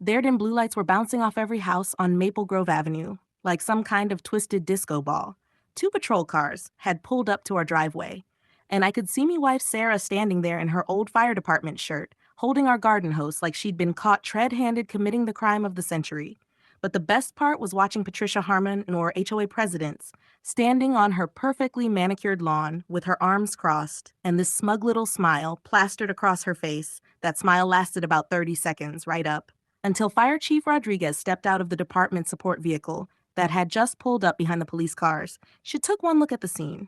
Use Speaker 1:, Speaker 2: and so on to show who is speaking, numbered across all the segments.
Speaker 1: Their dim blue lights were bouncing off every house on Maple Grove Avenue, like some kind of twisted disco ball. Two patrol cars had pulled up to our driveway, and I could see me wife Sarah standing there in her old fire department shirt, holding our garden hose like she'd been caught red-handed committing the crime of the century. But the best part was watching Patricia Harmon and our HOA presidents standing on her perfectly manicured lawn with her arms crossed and this smug little smile plastered across her face. That smile lasted about 30 seconds, right up, until Fire Chief Rodriguez stepped out of the department support vehicle that had just pulled up behind the police cars. She took one look at the scene,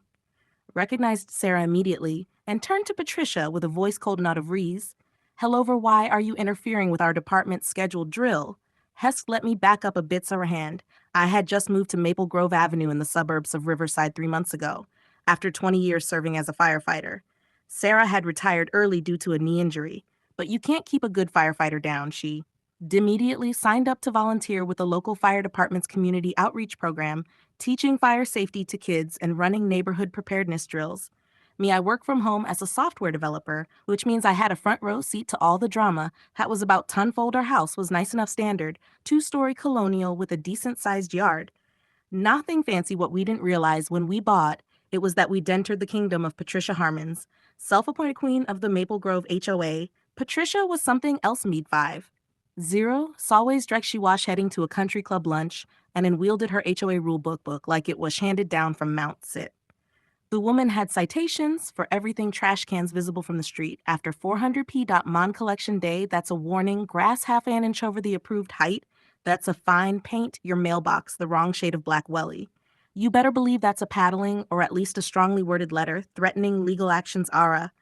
Speaker 1: recognized Sarah immediately, and turned to Patricia with a voice cold and out of rees. Hellover, why are you interfering with our department's scheduled drill? Hesk let me back up a bit, Sarah hand. I had just moved to Maple Grove Avenue in the suburbs of Riverside 3 months ago, after 20 years serving as a firefighter. Sarah had retired early due to a knee injury, but you can't keep a good firefighter down, she immediately signed up to volunteer with the local fire department's community outreach program, teaching fire safety to kids and running neighborhood preparedness drills. Me, I work from home as a software developer, which means I had a front row seat to all the drama that was about tenfold our house was nice enough standard, two-story colonial with a decent-sized yard. Nothing fancy. What we didn't realize when we bought it was that we'd entered the kingdom of Patricia Harmons, self-appointed queen of the Maple Grove HOA. Patricia was something else mead 5. 0, Solways direct she wash heading to a country club lunch, and then wielded her HOA rulebook book like it was handed down from Mount Sit. The woman had citations for everything trash cans visible from the street. After 400p. Mon collection day, that's a warning, grass half an inch over the approved height. That's a fine, paint your mailbox the wrong shade of black welly. You better believe that's a paddling, or at least a strongly worded letter, threatening legal actions aura.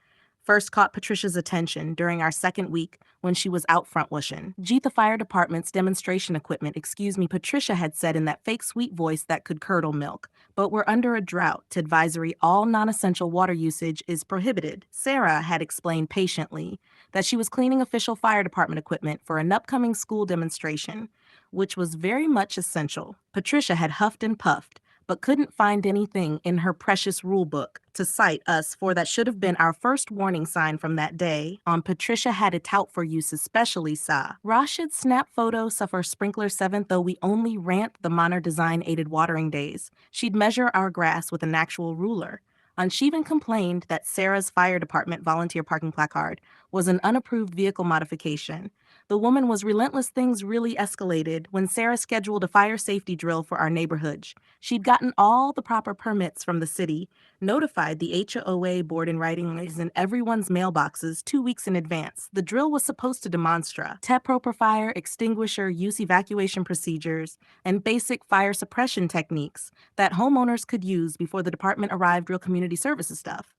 Speaker 1: First caught Patricia's attention during our second week when she was out front wishing. Jeet the fire department's demonstration equipment, excuse me, Patricia had said in that fake sweet voice that could curdle milk. But we're under a drought. Advisory, all non-essential water usage is prohibited. Sarah had explained patiently that she was cleaning official fire department equipment for an upcoming school demonstration, which was very much essential. Patricia had huffed and puffed, but couldn't find anything in her precious rule book to cite us for. That should have been our first warning sign from that day. On Patricia had it out for use, especially sa. Rashid snap photos of her sprinkler 7th, though we only rant the Monner design aided watering days. She'd measure our grass with an actual ruler. And she even complained that Sarah's fire department volunteer parking placard was an unapproved vehicle modification. The woman was relentless. Things really escalated when Sarah scheduled a fire safety drill for our neighborhood. She'd gotten all the proper permits from the city, notified the HOA board in writing in everyone's mailboxes 2 weeks in advance. The drill was supposed to demonstra TEPRO fire extinguisher use evacuation procedures and basic fire suppression techniques that homeowners could use before the department arrived. Real community services stuff.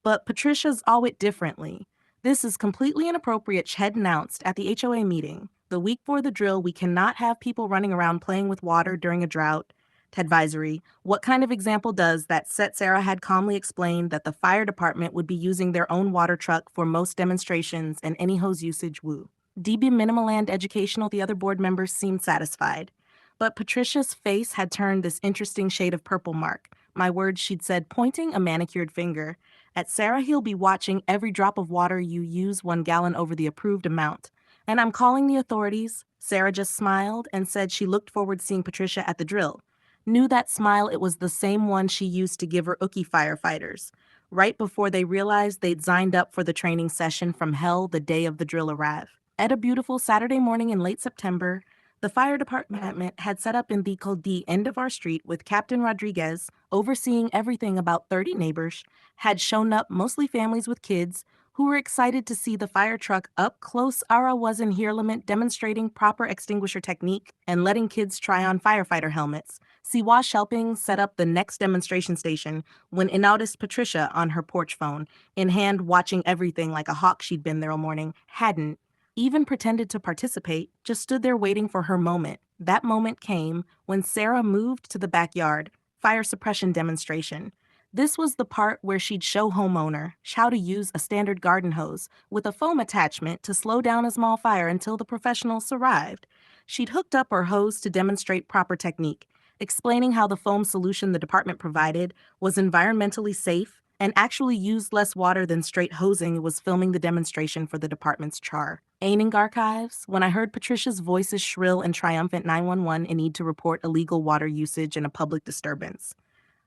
Speaker 1: But Patricia's all it differently. This is completely inappropriate, she had announced at the HOA meeting. The week before the drill, we cannot have people running around playing with water during a drought. Advisory, what kind of example does that set? Sarah had calmly explained that the fire department would be using their own water truck for most demonstrations and any hose usage. Woo. DB minimal and educational. The other board members seemed satisfied. But Patricia's face had turned this interesting shade of purple. Mark my words, she'd said, pointing a manicured finger at Sarah. He'll be watching every drop of water you use, 1 gallon over the approved amount. And I'm calling the authorities. Sarah just smiled and said she looked forward to seeing Patricia at the drill. Knew that smile, it was the same one she used to give her Ookie firefighters, right before they realized they'd signed up for the training session from hell the day of the drill arrived. At a beautiful Saturday morning in late September, the fire department had set up in the Coldi end of our street with Captain Rodriguez overseeing everything. About 30 neighbors had shown up, mostly families with kids, who were excited to see the fire truck up close. Ara was in Heerlement demonstrating proper extinguisher technique and letting kids try on firefighter helmets. Siwash helping set up the next demonstration station when in noticed Patricia on her porch phone, in hand watching everything like a hawk. She'd been there all morning, hadn't even pretended to participate, just stood there waiting for her moment. That moment came when Sarah moved to the backyard fire suppression demonstration. This was the part where she'd show homeowner how to use a standard garden hose with a foam attachment to slow down a small fire until the professionals arrived. She'd hooked up her hose to demonstrate proper technique, explaining how the foam solution the department provided was environmentally safe and actually used less water than straight hosing and was filming the demonstration for the department's char. Aining archives, when I heard Patricia's voice's shrill and triumphant 911 and need to report illegal water usage and a public disturbance.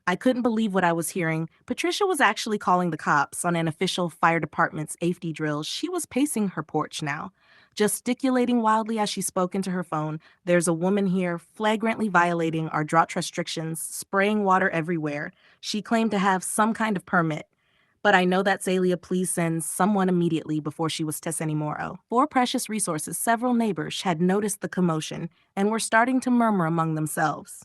Speaker 1: I couldn't believe what I was hearing. Patricia was actually calling the cops on an official fire department safety drill. She was pacing her porch now, gesticulating wildly as she spoke into her phone. There's a woman here flagrantly violating our drought restrictions, spraying water everywhere. She claimed to have some kind of permit. But I know that Zalia, please send someone immediately before she was Tessanimoro. For precious resources, several neighbors had noticed the commotion and were starting to murmur among themselves.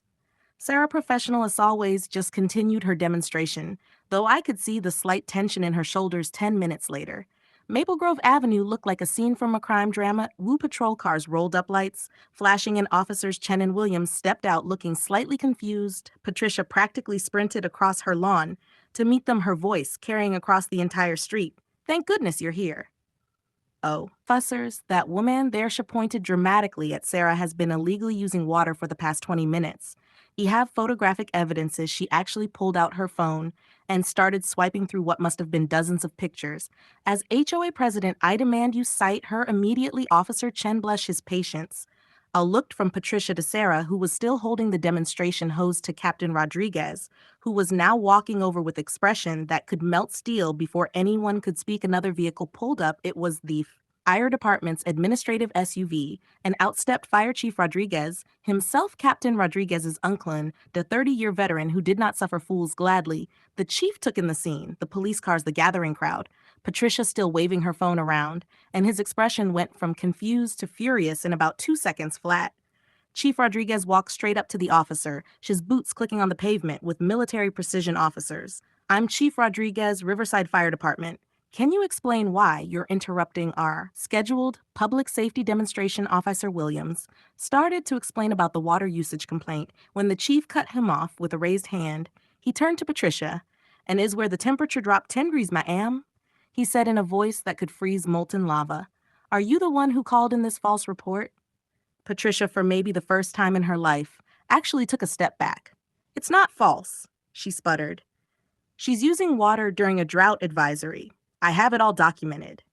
Speaker 1: Sarah Professional, as always, just continued her demonstration, though I could see the slight tension in her shoulders 10 minutes later. Maple Grove Avenue looked like a scene from a crime drama. Woo patrol cars rolled up lights, flashing, and officers Chen and Williams stepped out looking slightly confused. Patricia practically sprinted across her lawn to meet them, her voice carrying across the entire street. Thank goodness you're here. Oh, fussers, that woman there, she pointed dramatically at Sarah, has been illegally using water for the past 20 minutes. You have photographic evidences. She actually pulled out her phone and started swiping through what must have been dozens of pictures. As HOA president, I demand you cite her immediately. Officer Chen bless his patience. I looked from Patricia to Sarah, who was still holding the demonstration hose, to Captain Rodriguez, who was now walking over with expression that could melt steel. Before anyone could speak, another vehicle pulled up. It was the fire department's administrative SUV, and outstepped Fire Chief Rodriguez, himself Captain Rodriguez's uncle, the 30-year veteran who did not suffer fools gladly. The chief took in the scene, the police cars, the gathering crowd, Patricia still waving her phone around, and his expression went from confused to furious in about 2 seconds flat. Chief Rodriguez walked straight up to the officer, his boots clicking on the pavement with military precision. Officers, I'm Chief Rodriguez, Riverside Fire Department. Can you explain why you're interrupting our scheduled public safety demonstration? Officer Williams started to explain about the water usage complaint when the chief cut him off with a raised hand. He turned to Patricia. And is where the temperature dropped 10 degrees, ma'am? He said in a voice that could freeze molten lava. Are you the one who called in this false report? Patricia, for maybe the first time in her life, actually took a step back. It's not false, she sputtered. She's using water during a drought advisory. I have it all documented.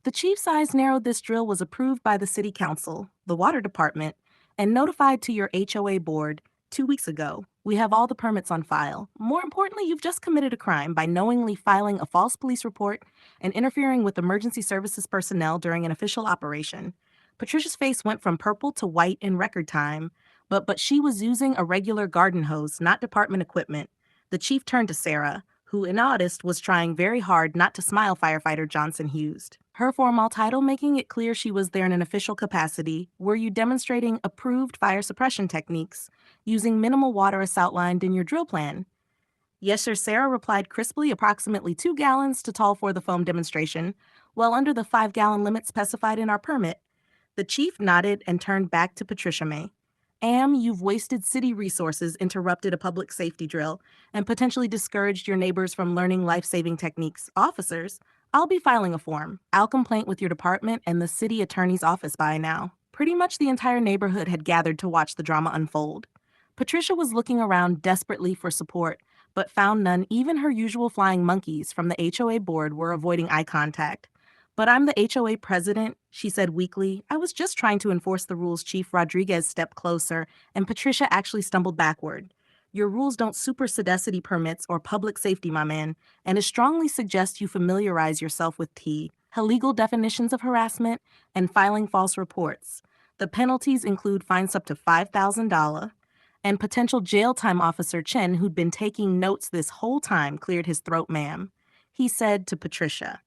Speaker 1: The chief's eyes narrowed. This drill was approved by the city council, the water department, and notified to your HOA board 2 weeks ago. We have all the permits on file. More importantly, you've just committed a crime by knowingly filing a false police report and interfering with emergency services personnel during an official operation. Patricia's face went from purple to white in record time, but she was using a regular garden hose, not department equipment. The chief turned to Sarah, who in August was trying very hard not to smile. Firefighter Johnson Hughes. Her formal title making it clear she was there in an official capacity. Were you demonstrating approved fire suppression techniques, using minimal water as outlined in your drill plan? Yes, sir, Sarah replied crisply, approximately 2 gallons to tall for the foam demonstration, well under the 5-gallon limit specified in our permit. The chief nodded and turned back to Patricia May. You've wasted city resources, interrupted a public safety drill, and potentially discouraged your neighbors from learning life-saving techniques. Officers, I'll be filing a form. I'll complaint with your department and the city attorney's office by now. Pretty much the entire neighborhood had gathered to watch the drama unfold. Patricia was looking around desperately for support, but found none. Even her usual flying monkeys from the HOA board were avoiding eye contact. But I'm the HOA president, she said weakly. I was just trying to enforce the rules. Chief Rodriguez stepped closer, and Patricia actually stumbled backward. Your rules don't supersede permits or public safety, my man, and I strongly suggest you familiarize yourself with legal definitions of harassment and filing false reports. The penalties include fines up to $5,000, and potential jail time. Officer Chen, who'd been taking notes this whole time, cleared his throat. Ma'am, he said to Patricia.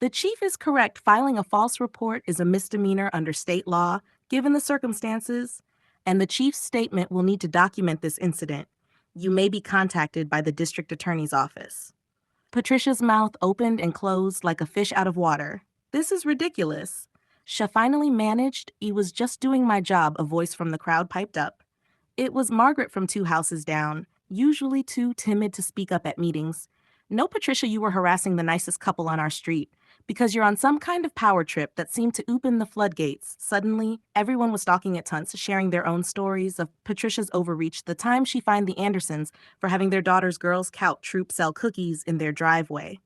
Speaker 1: The chief is correct. Filing a false report is a misdemeanor under state law, given the circumstances, and the chief's statement will need to document this incident. You may be contacted by the district attorney's office. Patricia's mouth opened and closed like a fish out of water. This is ridiculous. She finally managed. "I was just doing my job," a voice from the crowd piped up. It was Margaret from 2 houses down, usually too timid to speak up at meetings. No, Patricia, you were harassing the nicest couple on our street. Because you're on some kind of power trip that seemed to open the floodgates. Suddenly, everyone was stalking at Tunts, sharing their own stories of Patricia's overreach, the time she fined the Andersons for having their daughter's Girl Scout troop sell cookies in their driveway.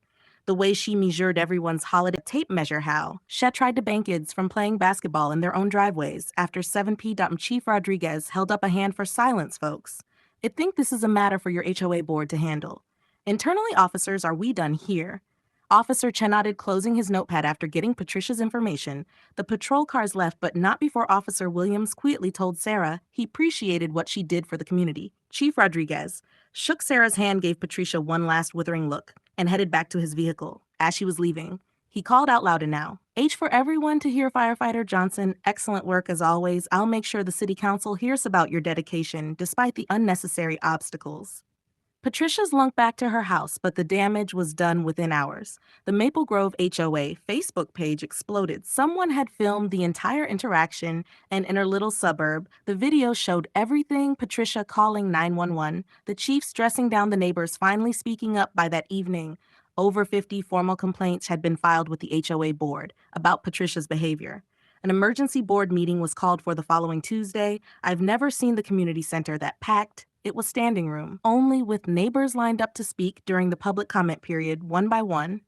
Speaker 1: The way she measured everyone's holiday tape measure how. She tried to ban kids from playing basketball in their own driveways after 7P. Chief Rodriguez held up a hand for silence, folks. I think this is a matter for your HOA board to handle. Internally, officers, are we done here? Officer Chen nodded, closing his notepad after getting Patricia's information. The patrol cars left, but not before Officer Williams quietly told Sarah he appreciated what she did for the community. Chief Rodriguez shook Sarah's hand, gave Patricia one last withering look, and headed back to his vehicle. As she was leaving, he called out loud and now. H for everyone to hear, Firefighter Johnson. Excellent work as always. I'll make sure the city council hears about your dedication despite the unnecessary obstacles. Patricia slunk back to her house, but the damage was done within hours. The Maple Grove HOA Facebook page exploded. Someone had filmed the entire interaction, and in her little suburb, the video showed everything: Patricia calling 911, the chief stressing down the neighbors finally speaking up by that evening. Over 50 formal complaints had been filed with the HOA board about Patricia's behavior. An emergency board meeting was called for the following Tuesday. I've never seen the community center that packed. It was standing room, only with neighbors lined up to speak during the public comment period, one by one.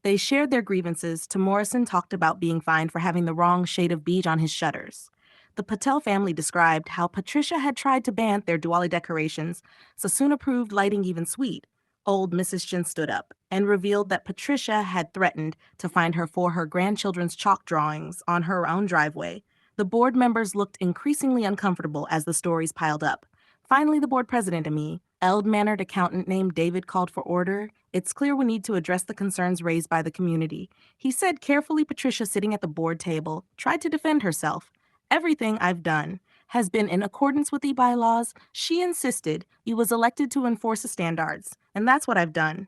Speaker 1: They shared their grievances. To Morrison talked about being fined for having the wrong shade of beige on his shutters. The Patel family described how Patricia had tried to ban their Diwali decorations. Sassoon approved lighting even sweet. Old Mrs. Chin stood up and revealed that Patricia had threatened to fine her for her grandchildren's chalk drawings on her own driveway. The board members looked increasingly uncomfortable as the stories piled up. Finally, the board president, a mild-mannered accountant named David, called for order. It's clear we need to address the concerns raised by the community. He said carefully. Patricia, sitting at the board table, tried to defend herself. Everything I've done has been in accordance with the bylaws. She insisted you was elected to enforce the standards, and that's what I've done.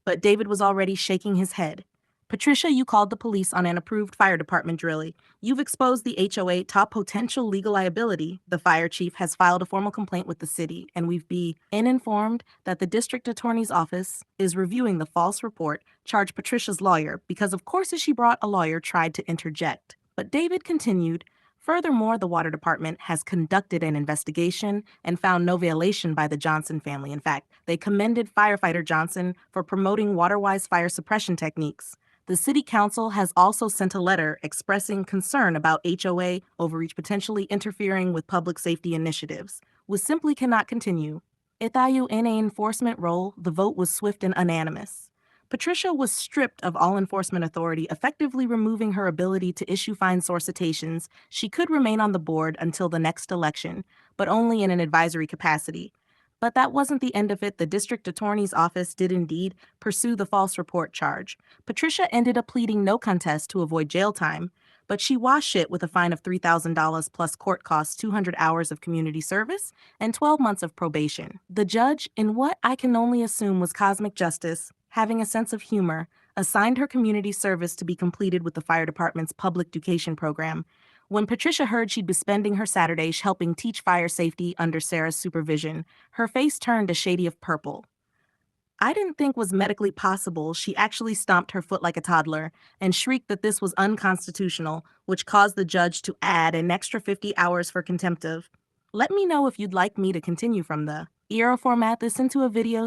Speaker 1: But David was already shaking his head. Patricia, you called the police on an approved fire department drill. You've exposed the HOA to potential legal liability. The fire chief has filed a formal complaint with the city, and we've been informed that the district attorney's office is reviewing the false report, charged Patricia's lawyer, because of course as she brought a lawyer tried to interject. But David continued. Furthermore, the water department has conducted an investigation and found no violation by the Johnson family. In fact, they commended firefighter Johnson for promoting water-wise fire suppression techniques. The city council has also sent a letter expressing concern about HOA overreach potentially interfering with public safety initiatives. We simply cannot continue. Itayu in a enforcement role, the vote was swift and unanimous. Patricia was stripped of all enforcement authority, effectively removing her ability to issue fines or citations. She could remain on the board until the next election, but only in an advisory capacity. But that wasn't the end of it. The district attorney's office did indeed pursue the false report charge. Patricia ended up pleading no contest to avoid jail time, but she washed it with a fine of $3,000 plus court costs, 200 hours of community service, and 12 months of probation. The judge, in what I can only assume was cosmic justice, having a sense of humor, assigned her community service to be completed with the fire department's public education program. When Patricia heard she'd be spending her Saturdays helping teach fire safety under Sarah's supervision, her face turned a shade of purple. I didn't think was medically possible. She actually stomped her foot like a toddler and shrieked that this was unconstitutional, which caused the judge to add an extra 50 hours for contempt of. Let me know if you'd like me to continue from the era format this into a video